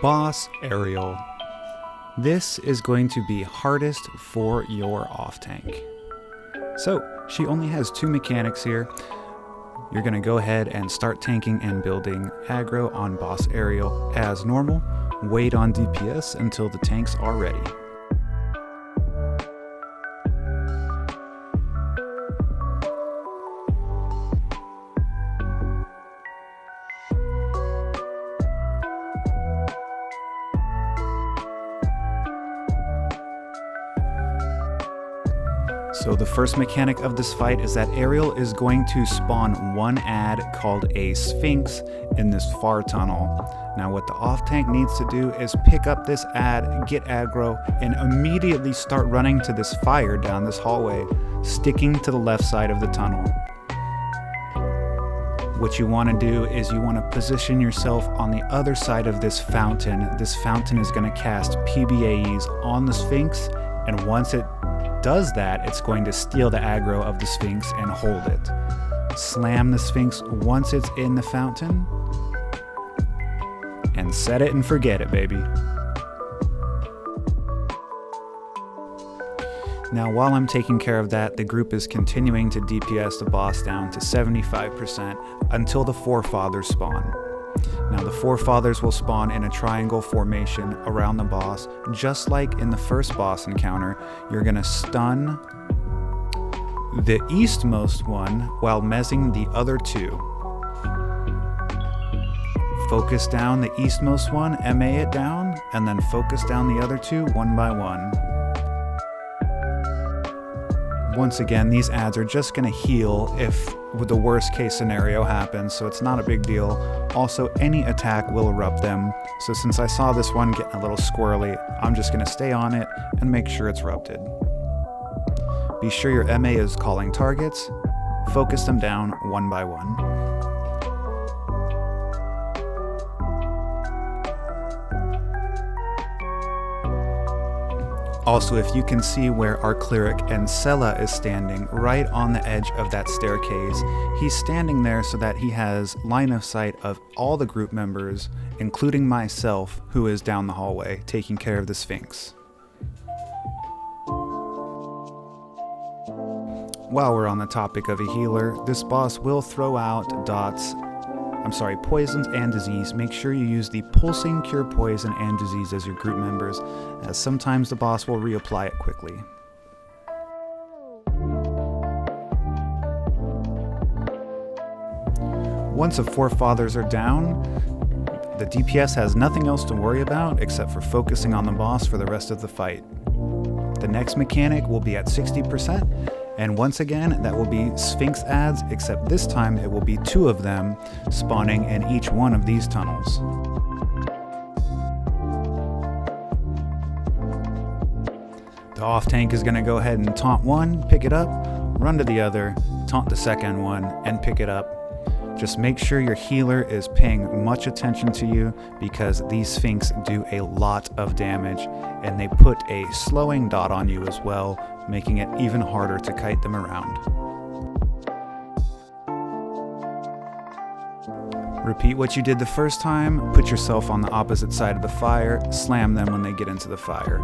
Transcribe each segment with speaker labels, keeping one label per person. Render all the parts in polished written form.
Speaker 1: Boss Ariel. This is going to be hardest for your off-tank. So, she only has 2 mechanics here. You're going to go ahead and start tanking and building aggro on Boss Ariel as normal. Wait on DPS until the tanks are ready. So the first mechanic of this fight is that Ariel is going to spawn one ad called a Sphinx in this far tunnel. Now what the off-tank needs to do is pick up this ad, get aggro, and immediately start running to this fire down this hallway, sticking to the left side of the tunnel. What you want to do is you want to position yourself on the other side of this fountain. This fountain is going to cast PBAEs on the Sphinx, and once it does that, it's going to steal the aggro of the Sphinx and hold it. Slam the Sphinx once it's in the fountain, and set it and forget it, baby. Now while I'm taking care of that, the group is continuing to DPS the boss down to 75% until the Forefathers spawn. Now the Forefathers will spawn in a triangle formation around the boss. Just like in the first boss encounter, you're going to stun the eastmost one while mezzing the other 2. Focus down the eastmost one, MA it down, and then focus down the other 2 one by one. Once again, these ads are just going to heal if the worst case scenario happens, so it's not a big deal. Also, any attack will erupt them, so since I saw this one getting a little squirrely, I'm just going to stay on it and make sure it's erupted. Be sure your MA is calling targets, focus them down one by one. Also, if you can see where our cleric Ancella is standing right on the edge of that staircase, he's standing there so that he has line of sight of all the group members, including myself, who is down the hallway taking care of the Sphinx. While we're on the topic of a healer, this boss will throw out poisons and disease. Make sure you use the pulsing cure poison and disease as your group members, as sometimes the boss will reapply it quickly. Once the Forefathers are down, the DPS has nothing else to worry about except for focusing on the boss for the rest of the fight. The next mechanic will be at 60%. And once again, that will be Sphinx ads, except this time it will be 2 of them spawning in each one of these tunnels. The off-tank is going to go ahead and taunt one, pick it up, run to the other, taunt the second one, and pick it up. Just make sure your healer is paying much attention to you, because these Sphinx do a lot of damage, and they put a slowing dot on you as well, making it even harder to kite them around. Repeat what you did the first time, put yourself on the opposite side of the fire, slam them when they get into the fire.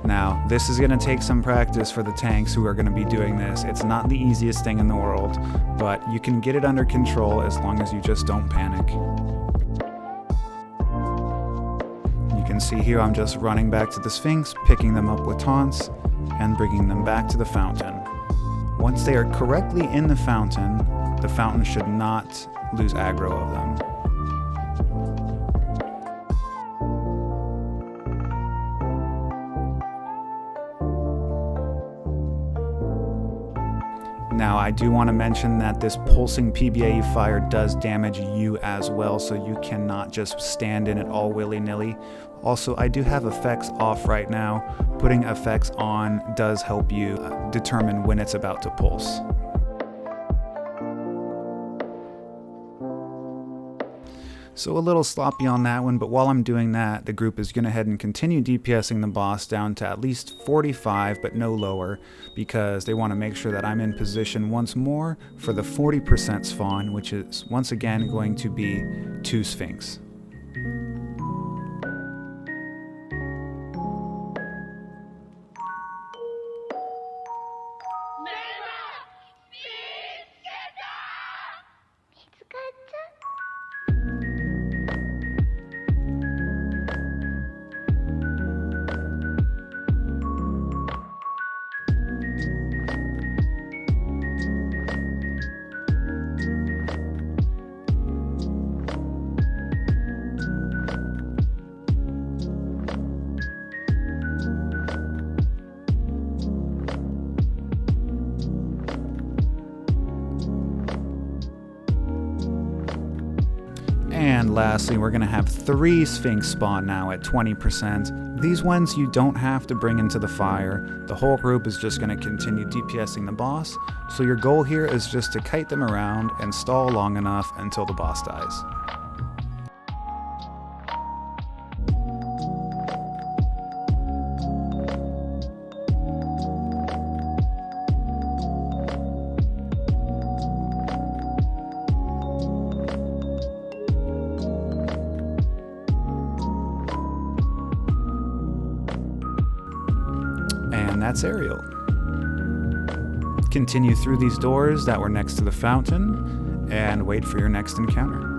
Speaker 1: Now, this is going to take some practice for the tanks who are going to be doing this. It's not the easiest thing in the world, but you can get it under control as long as you just don't panic. You can see here I'm just running back to the Sphinx, picking them up with taunts, and bringing them back to the fountain. Once they are correctly in the fountain should not lose aggro of them. Now, I do want to mention that this pulsing PBAE fire does damage you as well, so you cannot just stand in it all willy-nilly. Also, I do have effects off right now. Putting effects on does help you determine when it's about to pulse. So a little sloppy on that one, but while I'm doing that, the group is going to head and continue DPSing the boss down to at least 45, but no lower, because they want to make sure that I'm in position once more for the 40% spawn, which is once again going to be 2 Sphinx. And lastly, we're going to have 3 Sphinx spawn now at 20%. These ones you don't have to bring into the fire. The whole group is just going to continue DPSing the boss. So your goal here is just to kite them around and stall long enough until the boss dies. And that's Ariel. Continue through these doors that were next to the fountain and wait for your next encounter.